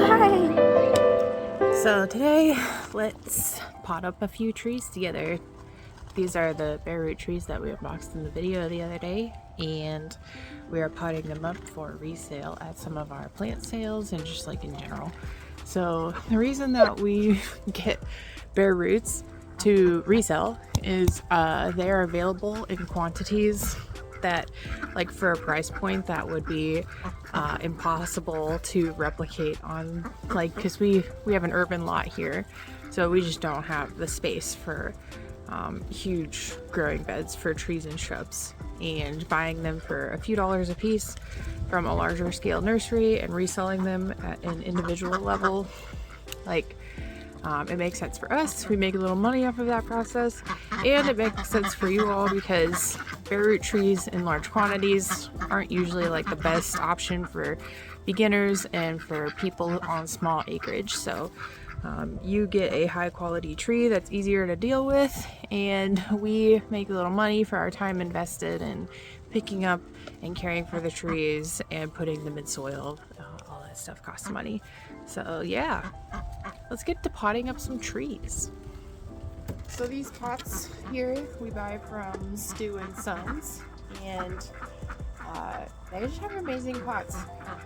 Hi! So today, let's pot up a few trees together. These are the bare root trees that we unboxed in the video the other day, and we are potting them up for resale at some of our plant sales and just like in general. So the reason that we get bare roots to resell is they are available in quantities that, like, for a price point that would be impossible to replicate on, like, because we have an urban lot here, so we just don't have the space for huge growing beds for trees and shrubs. And buying them for a few dollars a piece from a larger scale nursery and reselling them at an individual level, like, it makes sense for us. We make a little money off of that process, and it makes sense for you all because bare root trees in large quantities aren't usually like the best option for beginners and for people on small acreage. So you get a high quality tree that's easier to deal with, and we make a little money for our time invested in picking up and caring for the trees and putting them in soil. All that stuff costs money. So yeah, let's get to potting up some trees. So these pots here we buy from Stu and Sons, and they just have amazing pots.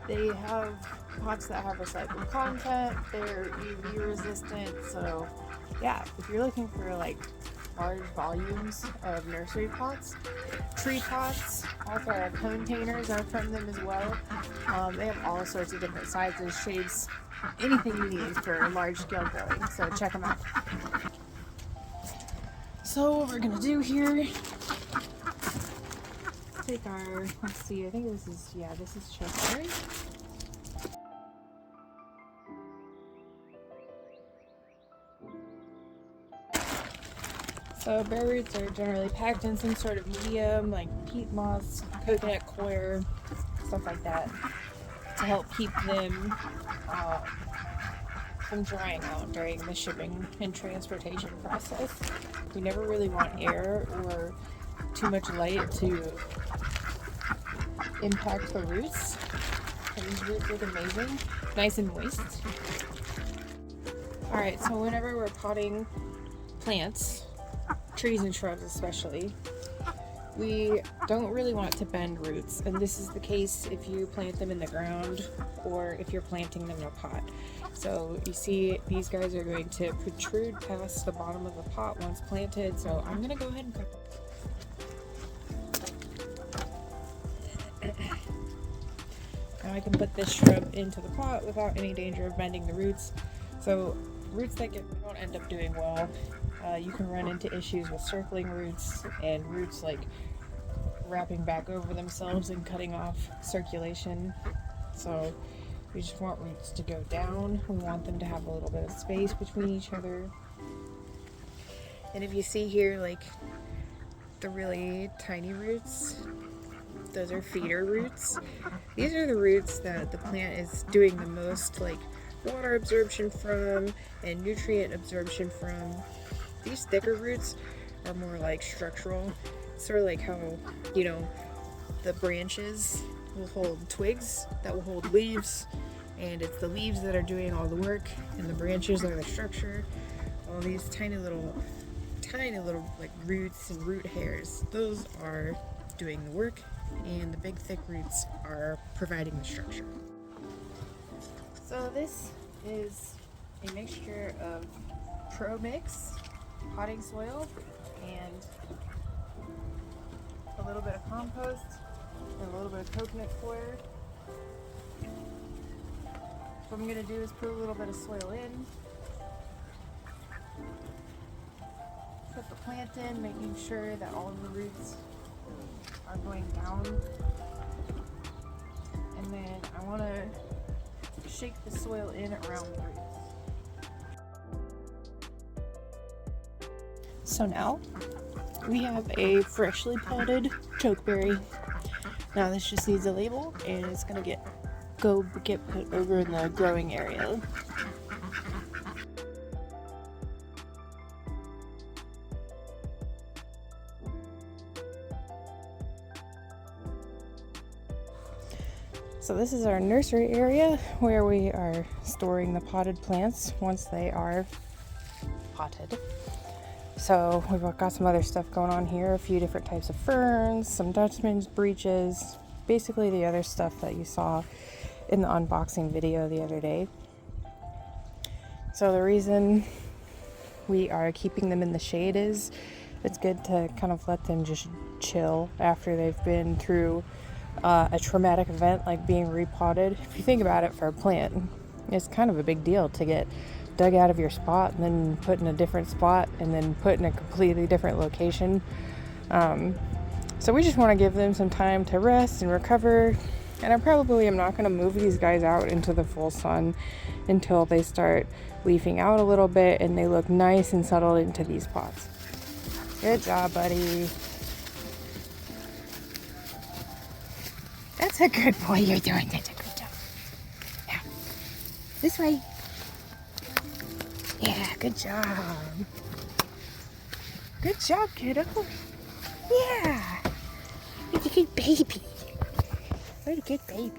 They have pots that have recycled content, they're UV resistant, so yeah, if you're looking for like large volumes of nursery pots, tree pots, also our containers are from them as well. They have all sorts of different sizes, shapes, anything you need for large scale growing, so check them out. So what we're gonna do here, take our, let's see, I think this is chokeberry. So bare roots are generally packed in some sort of medium, like peat moss, coconut coir, stuff like that, to help keep them from drying out during the shipping and transportation process. We never really want air or too much light to impact the roots. And these roots look amazing, nice and moist. Alright, so whenever we're potting plants, trees and shrubs especially, we don't really want to bend roots, and this is the case if you plant them in the ground or if you're planting them in a pot. So you see these guys are going to protrude past the bottom of the pot once planted, so I'm going to go ahead and cut them. Now I can put this shrub into the pot without any danger of bending the roots. So roots that don't end up doing well, you can run into issues with circling roots and roots like wrapping back over themselves and cutting off circulation. So we just want roots to go down. We want them to have a little bit of space between each other. And if you see here, like the really tiny roots, those are feeder roots. These are the roots that the plant is doing the most like water absorption from and nutrient absorption from. These thicker roots are more like structural, sort of like how, you know, the branches will hold twigs that will hold leaves, and it's the leaves that are doing all the work and the branches are the structure. All these tiny little like roots and root hairs, those are doing the work, and the big thick roots are providing the structure. So this is a mixture of Pro Mix potting soil and a little bit of compost and a little bit of coconut coir. What I'm going to do is put a little bit of soil in, put the plant in, making sure that all of the roots are going down, and then I want to shake the soil in around the roots. So now we have a freshly potted chokeberry. Now this just needs a label, and it's gonna get put over in the growing area. So this is our nursery area where we are storing the potted plants once they are potted. So we've got some other stuff going on here, a few different types of ferns, some Dutchman's breeches, basically the other stuff that you saw in the unboxing video the other day. So the reason we are keeping them in the shade is it's good to kind of let them just chill after they've been through a traumatic event like being repotted. If you think about it, for a plant, it's kind of a big deal to get dug out of your spot and then put in a different spot and then put in a completely different location. So we just want to give them some time to rest and recover. And I probably am not going to move these guys out into the full sun until they start leafing out a little bit and they look nice and settled into these pots. Good job, buddy. That's a good boy. You're doing such a good job. Now, this way. Yeah, good job. Good job, kiddo. Yeah. You're a good baby. You're a good baby.